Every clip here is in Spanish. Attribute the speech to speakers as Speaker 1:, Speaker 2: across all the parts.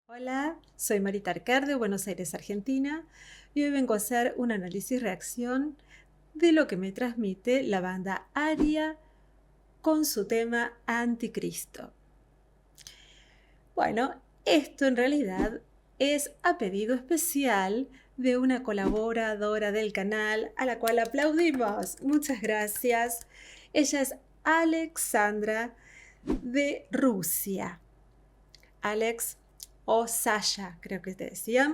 Speaker 1: Hola, soy Marita Arquer de Buenos Aires, Argentina, y hoy vengo a hacer un análisis-reacción de lo que me transmite la banda Aria con su tema Anticristo. Bueno, esto en realidad es a pedido especial de una colaboradora del canal a la cual aplaudimos. Muchas gracias. Ella es Alexandra de Rusia. Alex o Sasha, creo que te decía.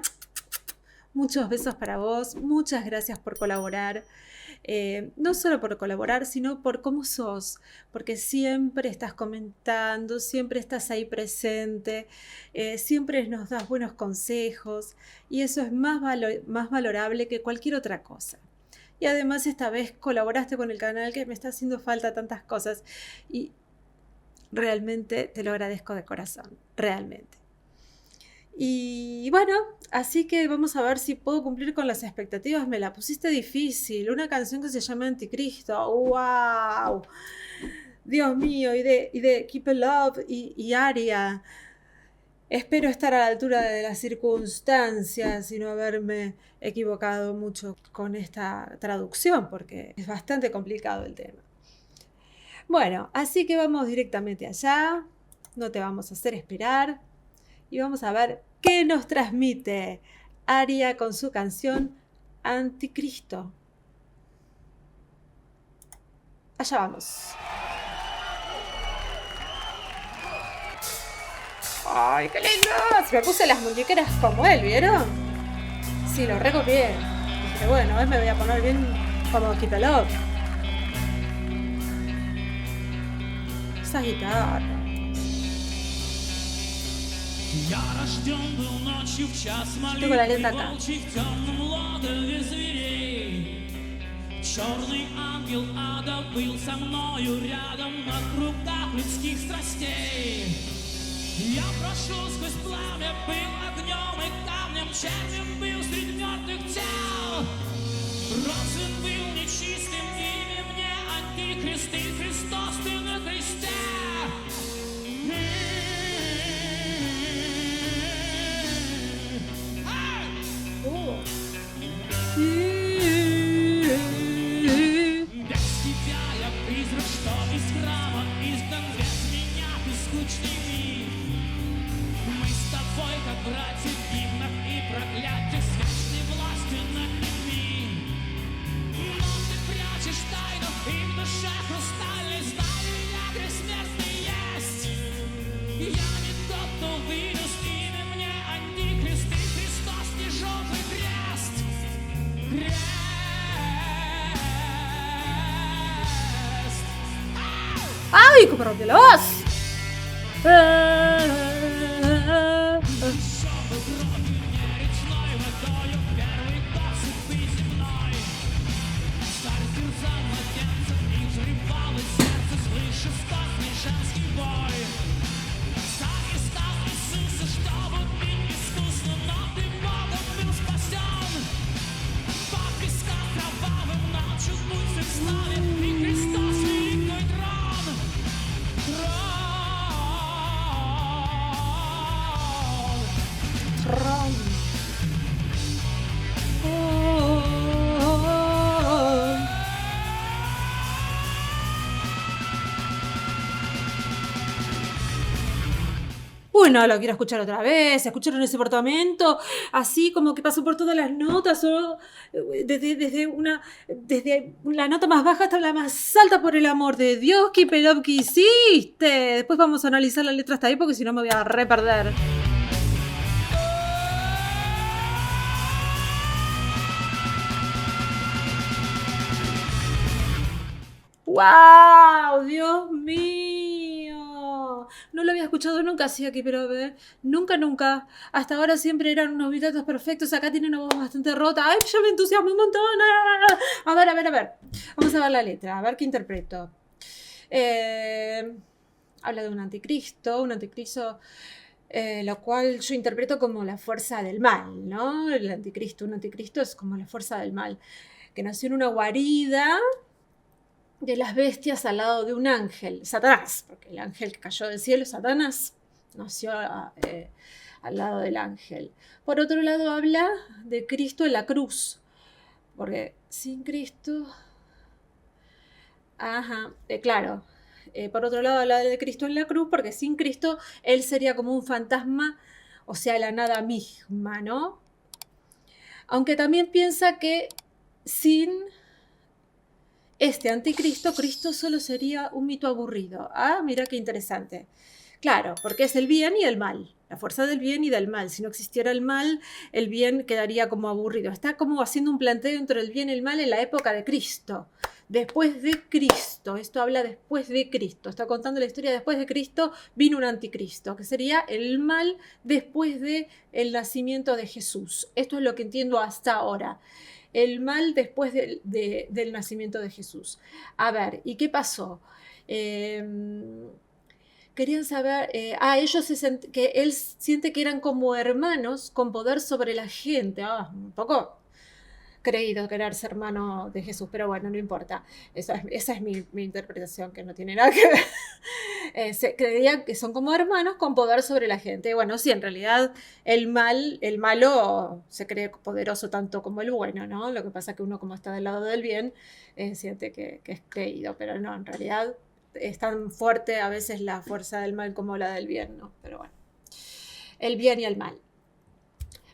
Speaker 1: Muchos besos para vos, muchas gracias por colaborar. No solo por colaborar, sino por cómo sos, porque siempre estás comentando, siempre estás ahí presente, siempre nos das buenos consejos y eso es más valorable que cualquier otra cosa. Y además esta vez colaboraste con el canal que me está haciendo falta tantas cosas y realmente te lo agradezco de corazón, realmente. Y bueno, así que vamos a ver si puedo cumplir con las expectativas. Me la pusiste difícil. Una canción que se llama Anticristo. ¡Wow! Dios mío, y de Keep It Love y Aria. Espero estar a la altura de las circunstancias y no haberme equivocado mucho con esta traducción, porque es bastante complicado el tema. Bueno, así que vamos directamente allá. No te vamos a hacer esperar. Y vamos a ver qué nos transmite Aria con su canción Anticristo. Allá vamos. ¡Ay, qué lindo! Me puse las muñequeras como él, ¿vieron? Sí, lo recopié. Dije, bueno, hoy me voy a poner bien como Keep It Love. Esa guitarra. Tengo la letra acá.
Speaker 2: Черный ангел ада был со мною рядом на кругах людских страстей. Я прошел сквозь пламя, был огнем и камнем, червем был среди мертвых тел. Розен был нечистым, имя мне антихрист, и Христос ты на кресте. Братья в гимнах и проклятиях с вечной властью над людьми. Но ты прячешь тайну и в душе хрустальной, знаю я, где смертный есть. Я не тот, кто вынес имя мне антихрист, и Христос не желтый крест. Крест.
Speaker 1: ¡Ay, cómo rompió la voz! Uy, no, lo quiero escuchar otra vez. Escucharon ese portamento, así como que pasó por todas las notas, o desde la nota más baja hasta la más alta, por el amor de Dios, qué pelop que hiciste. Después vamos a analizar la letra hasta ahí, porque si no me voy a reperder. ¡Wow! ¡Dios mío! No lo había escuchado nunca así aquí, pero nunca. Hasta ahora siempre eran unos vibratos perfectos. Acá tiene una voz bastante rota. ¡Ay, ya me entusiasmo un montón! A ver. Vamos a ver la letra, a ver qué interpreto. Habla de un anticristo, lo cual yo interpreto como la fuerza del mal, ¿no? Un anticristo es como la fuerza del mal, que nació en una guarida de las bestias al lado de un ángel, Satanás, porque el ángel que cayó del cielo, Satanás, nació al lado del ángel. Por otro lado habla de Cristo en la cruz, porque sin Cristo... claro. Por otro lado habla de Cristo en la cruz, porque sin Cristo él sería como un fantasma, o sea, la nada misma, ¿no? Aunque también piensa que sin este anticristo, Cristo solo sería un mito aburrido. Mira qué interesante. Claro, porque es el bien y el mal, la fuerza del bien y del mal. Si no existiera el mal, el bien quedaría como aburrido. Está como haciendo un planteo entre el bien y el mal en la época de Cristo. Después de Cristo, esto habla después de Cristo, está contando la historia después de Cristo, vino un anticristo, que sería el mal después del nacimiento de Jesús. Esto es lo que entiendo hasta ahora. El mal después del nacimiento de Jesús. A ver, ¿y qué pasó? Querían saber, que él siente que eran como hermanos con poder sobre la gente. Un poco creído quererse hermano de Jesús, pero bueno, no importa. Esa es mi interpretación, que no tiene nada que ver. Creían que son como hermanos con poder sobre la gente. Bueno, sí, en realidad el malo se cree poderoso tanto como el bueno, ¿no? Lo que pasa es que uno, como está del lado del bien, siente que es creído, pero no, en realidad es tan fuerte a veces la fuerza del mal como la del bien, ¿no? Pero bueno, el bien y el mal.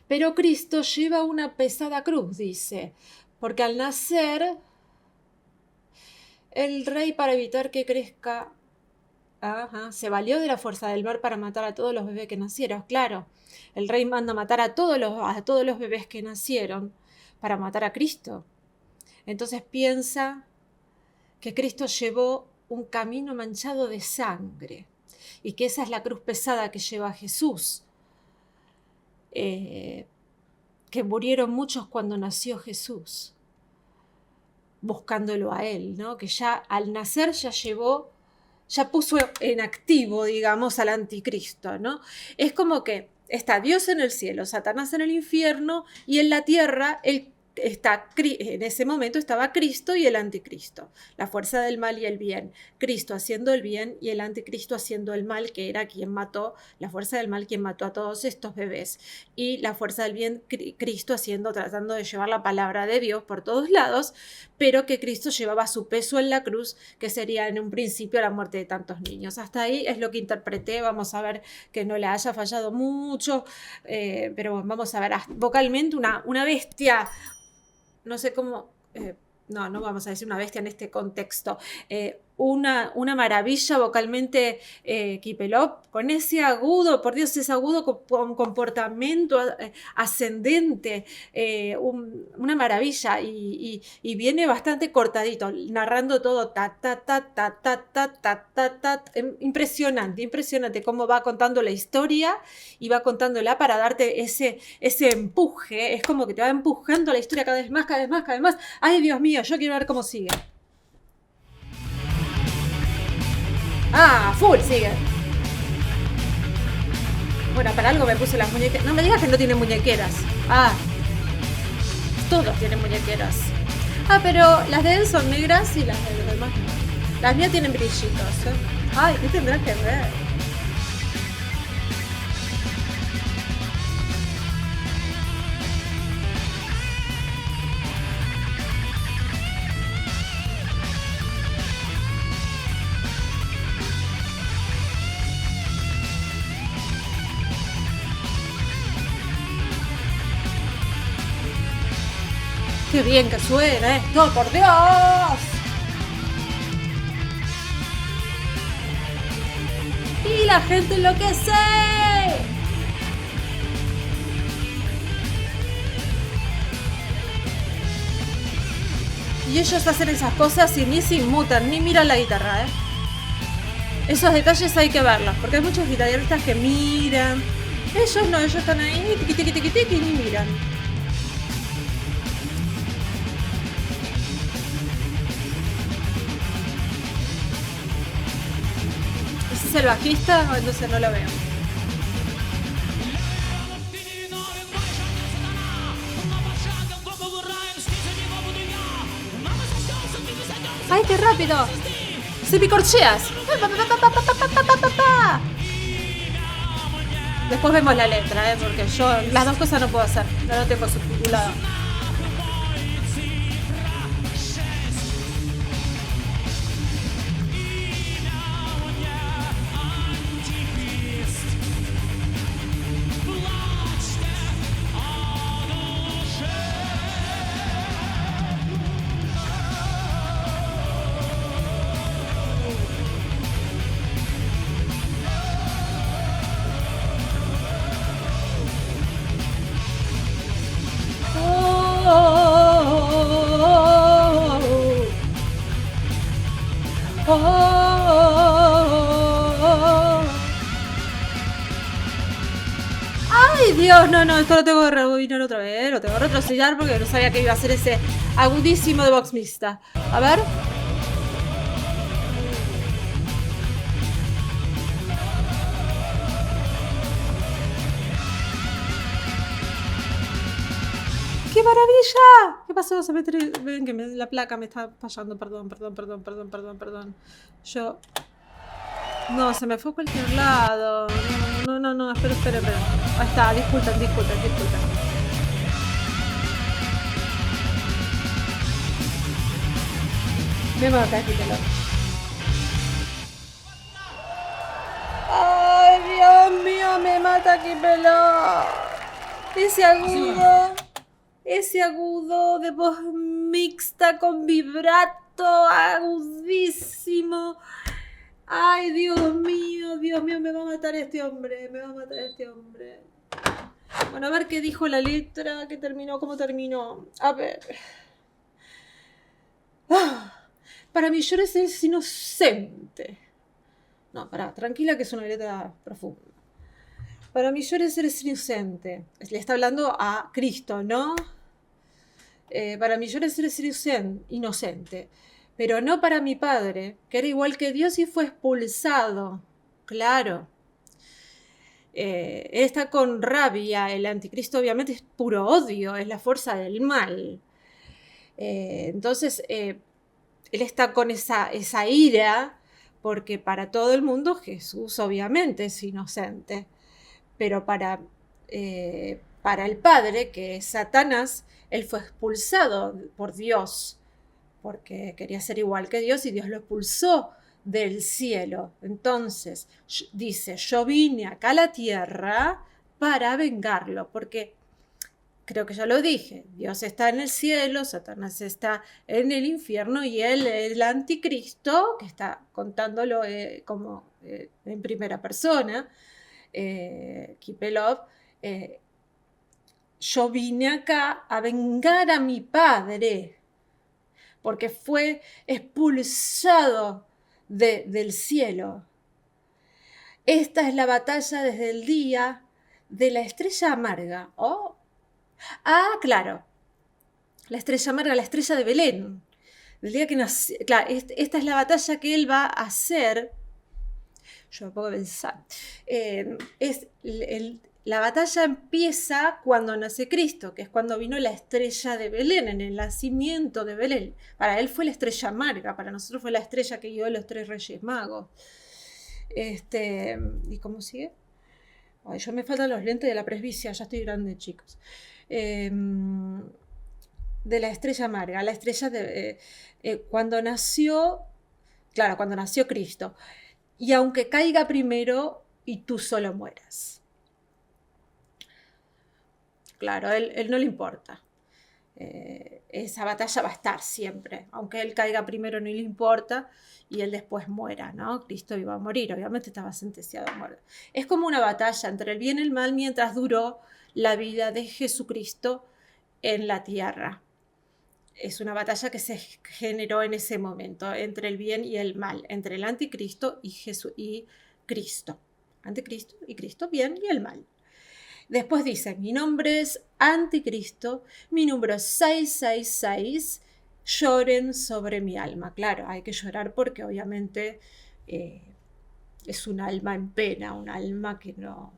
Speaker 1: Pero Cristo lleva una pesada cruz, dice, porque al nacer, el rey, para evitar que crezca, se valió de la fuerza del mal para matar a todos los bebés que nacieron. Claro, el rey manda matar a todos los bebés que nacieron para matar a Cristo. Entonces piensa que Cristo llevó un camino manchado de sangre y que esa es la cruz pesada que lleva Jesús. Que murieron muchos cuando nació Jesús, buscándolo a él, ¿no? Que ya al nacer ya puso en activo, digamos, al anticristo, ¿no? Es como que está Dios en el cielo, Satanás en el infierno, y en la tierra en ese momento estaba Cristo y el anticristo, la fuerza del mal y el bien, Cristo haciendo el bien y el anticristo haciendo el mal, que era la fuerza del mal quien mató a todos estos bebés, y la fuerza del bien, Cristo tratando de llevar la palabra de Dios por todos lados, pero que Cristo llevaba su peso en la cruz, que sería en un principio la muerte de tantos niños. Hasta ahí es lo que interpreté. Vamos a ver que no le haya fallado mucho, pero vamos a ver, vocalmente una bestia. No sé cómo, no vamos a decir una bestia en este contexto, una maravilla vocalmente, Kipelov, con ese agudo, por Dios, ese agudo con comportamiento ascendente, una maravilla, y viene bastante cortadito, narrando todo, ta, ta, ta, ta, ta, ta, ta, ta, ta, impresionante cómo va contando la historia y va contándola para darte ese empuje. Es como que te va empujando la historia cada vez más. Ay, Dios mío, yo quiero ver cómo sigue. Full sigue. Bueno, para algo me puse las muñequeras. No me digas que no tienen muñequeras. Todos tienen muñequeras. Pero las de él son negras y las de los demás no. Las mías tienen brillitos, Ay, ¿qué tendrás que ver? ¡Qué bien que suena esto, por Dios! ¡Y la gente enloquece! Y ellos hacen esas cosas y ni se inmutan, ni miran la guitarra, Esos detalles hay que verlos, porque hay muchos guitarristas que miran. Ellos no, ellos están ahí, tiqui, y ni miran. ¿Es el bajista o entonces no lo veo? ¡Ay, qué rápido! ¡Se picorcheas! Después vemos la letra, porque yo las dos cosas no puedo hacer. No lo tengo subtitulado. ¡Ay, Dios! No, esto lo tengo que rebobinar otra vez. Lo tengo que retroceder porque no sabía que iba a ser ese agudísimo de Vox Mixta. A ver. ¡Qué maravilla! ¿Qué pasó? Ven que la placa me está fallando. Perdón. Yo... No, se me fue a cualquier lado. No, espera. Ahí está, disculpen. Me mata, quítalo. ¡Ay, Dios mío! Me mata, quítalo. Ese agudo de voz mixta con vibrato agudísimo. Ay, Dios mío, me va a matar este hombre. Bueno, a ver qué dijo la letra, cómo terminó. A ver. Para mi llores es inocente. No, pará, tranquila que es una letra profunda. Para mi llores eres inocente. Le está hablando a Cristo, ¿no? Para mi llores eres inocente. Pero no para mi padre, que era igual que Dios y fue expulsado. Claro. Él está con rabia. El anticristo obviamente es puro odio, es la fuerza del mal. Entonces, él está con esa ira, porque para todo el mundo Jesús obviamente es inocente. Pero para el Padre, que es Satanás, él fue expulsado por Dios, porque quería ser igual que Dios y Dios lo expulsó del cielo. Entonces dice, yo vine acá a la tierra para vengarlo, porque creo que ya lo dije, Dios está en el cielo, Satanás está en el infierno y él, el anticristo, que está contándolo como en primera persona, Kipelov, yo vine acá a vengar a mi padre, porque fue expulsado del cielo. Esta es la batalla desde el día de la estrella amarga. Oh. Ah, claro. La estrella amarga, la estrella de Belén. Del día que nació. Claro, esta es la batalla que él va a hacer. Yo me pongo a pensar. La batalla empieza cuando nace Cristo, que es cuando vino la estrella de Belén, en el nacimiento de Belén. Para él fue la estrella amarga, para nosotros fue la estrella que guió a los 3 reyes magos. ¿Y cómo sigue? Ay, yo me faltan los lentes de la presbicia, ya estoy grande, chicos. De la estrella amarga, la estrella de cuando nació Cristo. Y aunque caiga primero y tú solo mueras. Claro, a él no le importa. Esa batalla va a estar siempre. Aunque él caiga primero no le importa y él después muera, ¿no? Cristo iba a morir, obviamente estaba sentenciado a muerte. Es como una batalla entre el bien y el mal mientras duró la vida de Jesucristo en la tierra. Es una batalla que se generó en ese momento entre el bien y el mal, entre el anticristo y Cristo. Anticristo y Cristo, bien y el mal. Después dice, mi nombre es Anticristo, mi número es 666, lloren sobre mi alma. Claro, hay que llorar porque obviamente es un alma en pena, un alma que no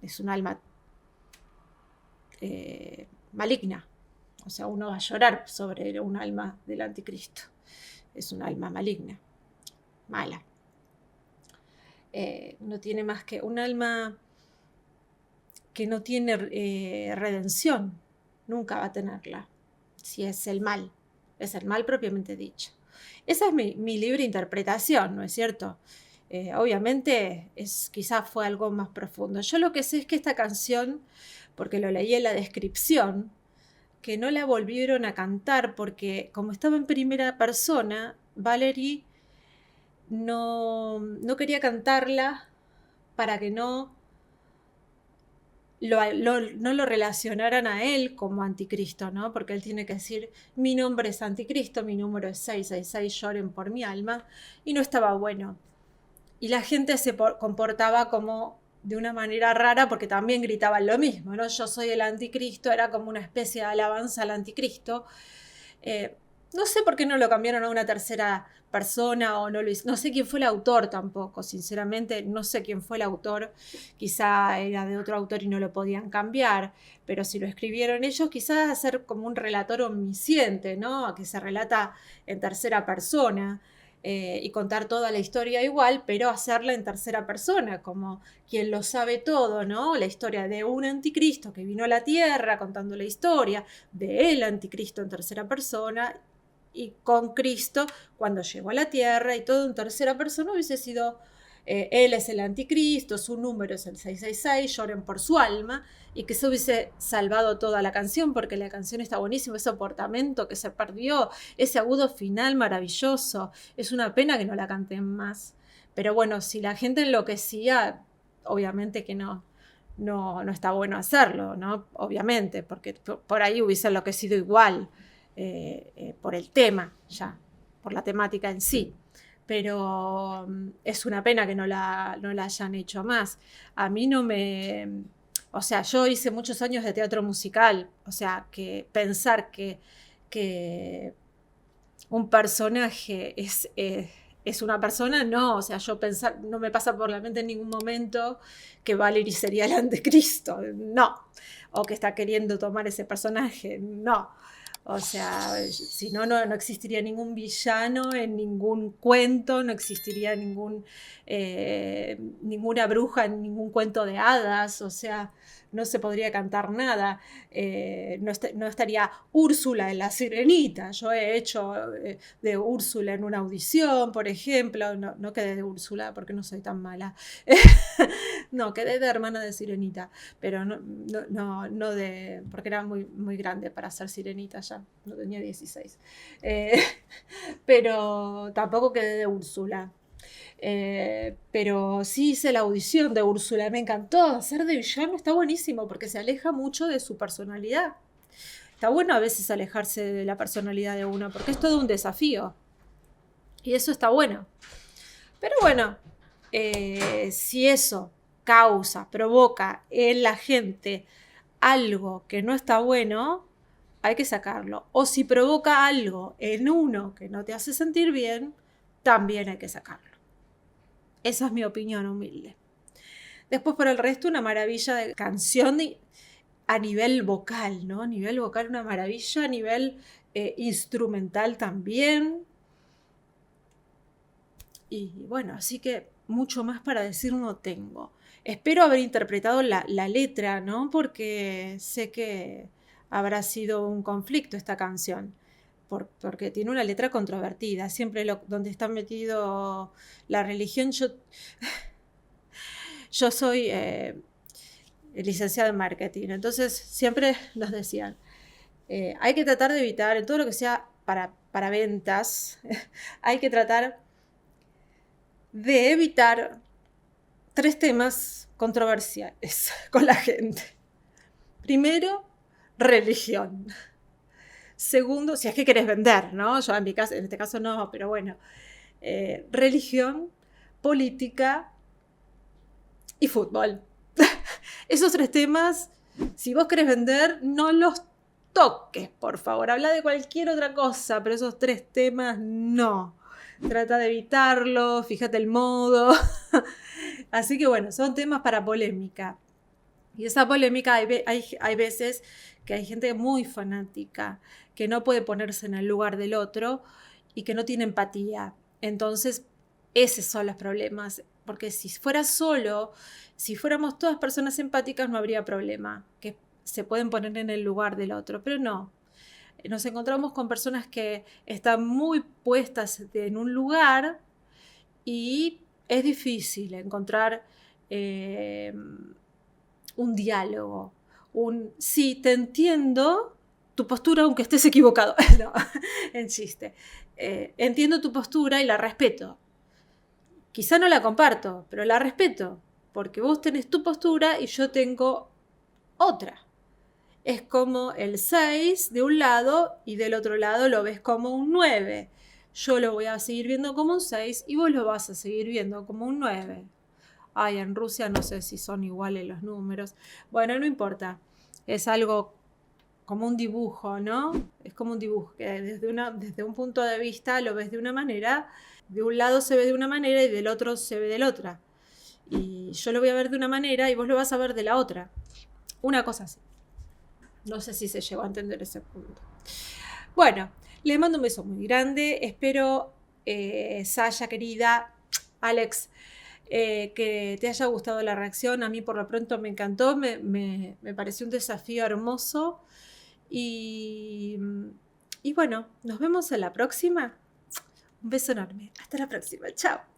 Speaker 1: es un alma maligna. O sea, uno va a llorar sobre un alma del anticristo. Es un alma maligna, mala. no tiene más que un alma que no tiene redención, nunca va a tenerla, si es el mal propiamente dicho. Esa es mi libre interpretación, ¿no es cierto? Obviamente quizás fue algo más profundo. Yo lo que sé es que esta canción, porque lo leí en la descripción, que no la volvieron a cantar porque como estaba en primera persona, Valerie no quería cantarla para que no lo relacionaran a él como anticristo, ¿no? Porque él tiene que decir, mi nombre es anticristo, mi número es 666, lloren por mi alma, y no estaba bueno. Y la gente se comportaba como de una manera rara porque también gritaban lo mismo, ¿no? Yo soy el anticristo, era como una especie de alabanza al anticristo. No sé por qué no lo cambiaron a una tercera persona o no sé quién fue el autor tampoco, sinceramente no sé quién fue el autor, quizá era de otro autor y no lo podían cambiar, pero si lo escribieron ellos, quizás hacer como un relator omnisciente, ¿no? Que se relata en tercera persona. Y contar toda la historia igual, pero hacerla en tercera persona, como quien lo sabe todo, ¿no? La historia de un anticristo que vino a la tierra contando la historia de el anticristo en tercera persona y con Cristo cuando llegó a la tierra y todo en tercera persona hubiese sido él es el anticristo, su número es el 666, lloren por su alma, y que se hubiese salvado toda la canción, porque la canción está buenísima, ese portamento que se perdió, ese agudo final maravilloso, es una pena que no la canten más. Pero bueno, si la gente enloquecía, obviamente que no está bueno hacerlo, ¿no? Obviamente, porque por ahí hubiese enloquecido igual, por el tema ya, por la temática en sí. Pero es una pena que no la hayan hecho más. A mí no me... O sea, yo hice muchos años de teatro musical, o sea, que pensar que un personaje es una persona, no, o sea, yo pensar, no me pasa por la mente en ningún momento que Valerie sería el anticristo, no, o que está queriendo tomar ese personaje, no. O sea, si no, no existiría ningún villano en ningún cuento, no existiría ninguna bruja en ningún cuento de hadas, o sea, no se podría cantar nada, no estaría Úrsula en La Sirenita. Yo he hecho de Úrsula en una audición, por ejemplo, no quedé de Úrsula porque no soy tan mala, no, quedé de hermana de Sirenita, pero no de, porque era muy, muy grande para ser Sirenita ya, no tenía 16, pero tampoco quedé de Úrsula. Pero sí hice la audición de Úrsula, me encantó. Hacer de villano está buenísimo porque se aleja mucho de su personalidad. Está bueno a veces alejarse de la personalidad de uno porque es todo un desafío y eso está bueno. Pero bueno, si eso provoca en la gente algo que no está bueno, hay que sacarlo. O si provoca algo en uno que no te hace sentir bien, también hay que sacarlo. Esa es mi opinión humilde. Después, por el resto, una maravilla de canción a nivel vocal, ¿no? A nivel vocal, una maravilla, a nivel instrumental también. Y bueno, así que mucho más para decir no tengo. Espero haber interpretado la letra, ¿no? Porque sé que habrá sido un conflicto esta canción. Porque tiene una letra controvertida. Siempre donde está metido la religión. Yo soy licenciada en marketing, entonces siempre nos decían, hay que tratar de evitar, en todo lo que sea para ventas, hay que tratar de evitar 3 temas controversiales con la gente. Primero, religión. Segundo, si es que querés vender, ¿no? Yo en este caso no, pero bueno. Religión, política y fútbol. Esos 3 temas, si vos querés vender, no los toques, por favor. Habla de cualquier otra cosa, pero esos 3 temas no. Trata de evitarlo, fíjate el modo. Así que bueno, son temas para polémica. Y esa polémica hay veces que hay gente muy fanática, que no puede ponerse en el lugar del otro y que no tiene empatía. Entonces, esos son los problemas. Porque si fuera solo, si fuéramos todas personas empáticas, no habría problema, que se pueden poner en el lugar del otro, pero no. Nos encontramos con personas que están muy puestas en un lugar y es difícil encontrar un diálogo, sí, te entiendo tu postura aunque estés equivocado. No, en chiste. Entiendo tu postura y la respeto. Quizá no la comparto, pero la respeto, porque vos tenés tu postura y yo tengo otra. Es como el 6 de un lado y del otro lado lo ves como un 9. Yo lo voy a seguir viendo como un 6 y vos lo vas a seguir viendo como un 9. Ay, en Rusia no sé si son iguales los números. Bueno, no importa. Es algo como un dibujo, ¿no? Es como un dibujo que desde un punto de vista lo ves de una manera, de un lado se ve de una manera y del otro se ve de la otra. Y yo lo voy a ver de una manera y vos lo vas a ver de la otra. Una cosa así. No sé si se llegó a entender ese punto. Bueno, les mando un beso muy grande. Espero, Saya querida, Alex, que te haya gustado la reacción. A mí por lo pronto me encantó, me pareció un desafío hermoso. Y bueno, nos vemos en la próxima. Un beso enorme. Hasta la próxima. Chao.